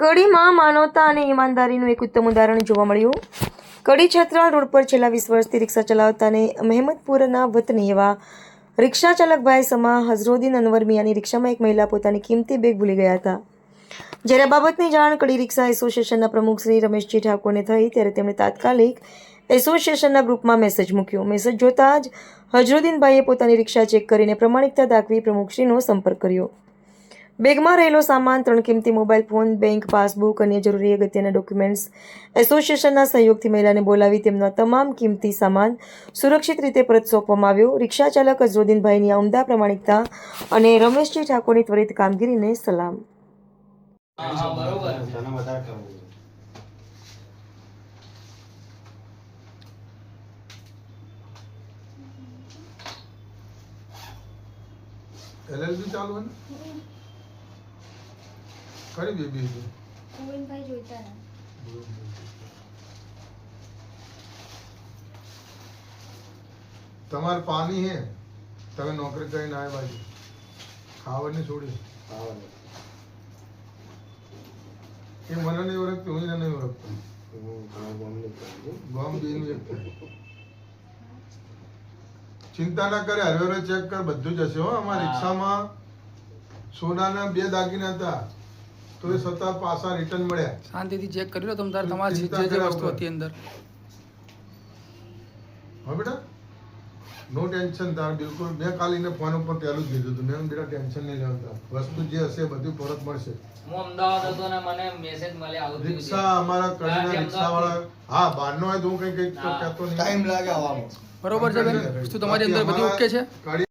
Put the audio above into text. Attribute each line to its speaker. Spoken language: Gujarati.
Speaker 1: કડીમાં માનવતા અને ઈમાનદારીનું એક ઉત્તમ ઉદાહરણ જોવા મળ્યું. કડી છત્રાલ રોડ પર છેલ્લા 20 વર્ષથી રિક્ષા ચલાવતા અને મહેમદપુરના વતની એવા રિક્ષા ચાલક ભાઈ સમા હઝરુદ્દીન અનવર મિયાની રિક્ષામાં એક મહિલા પોતાની કિંમતી બેગ ભૂલી ગયા હતા. જ્યારે આ બાબતની જાણ કડી રિક્ષા એસોસિએશનના પ્રમુખ શ્રી રમેશજી ઠાકોરને થઈ ત્યારે તેમણે તાત્કાલિક એસોસિએશનના ગ્રુપમાં મેસેજ મૂક્યો. મેસેજ જોતા જ હઝરુદ્દીનભાઈએ પોતાની રિક્ષા ચેક કરીને પ્રમાણિકતા દાખવી પ્રમુખશ્રીનો સંપર્ક કર્યો. બેગમાં રહેલો સામાન 3 કિંમતી મોબાઈલ ફોન, બેંક પાસબુક, અન્ય જરૂરી અગત્યના ડોક્યુમેન્ટ્સ એસોસિએશનના સહયોગથી મહિલાને બોલાવી તેમનો તમામ કિંમતી સામાન સુરક્ષિત રીતે પરત સોંપવામાં આવ્યો. રિક્ષા ચાલક હઝરુદ્દીનભાઈની આ ઉમદા પ્રમાણિકતા અને રમેશજી ઠાકોરની ત્વરિત કામગીરીને સલામ.
Speaker 2: LLB ચાલુ હે ને કઈ બેબી છે
Speaker 3: ગોવિંદભાઈ જોઈતા
Speaker 2: તમાર પાણી હે તમે નોકરી કરીને આવ્યા બાજુ ખાવાની છોડી એ મને નહીં ઓળખતી હું નહીં ઓળખતો ગમ બીનું એક ચિંતા ના કરે હરવેરો ચેક કર બધું જ હશે હો. અમારી રિક્ષામાં સોનાના 2 દાગીના હતા તો એ છતાં પાછા રિટર્ન મળ્યા.
Speaker 4: શાંતિથી ચેક કરી લો તમે તમારી જે જે વસ્તુ હતી અંદર.
Speaker 2: હા બેટા નો ટેન્શન તાર બિલકુલ. મેં કાલીને ફોન ઉપર પહેલું જ કીધું હતું મેં બેટા ટેન્શન નહીં લેવાનું. વસ્તુ જે હશે બધું પરત મળશે.
Speaker 5: હું અમદાવાદ હતો ને મને મેસેજ મળ્યા આવતી
Speaker 2: રિક્ષા અમારા કડીના રિક્ષાવાળા હા બહારનો હોય તો હું કઈ કહેતો નહીં.
Speaker 4: બરોબર છે બેન, વસ્તુ તમારી અંદર બધી ઓકે છે.
Speaker 2: કડી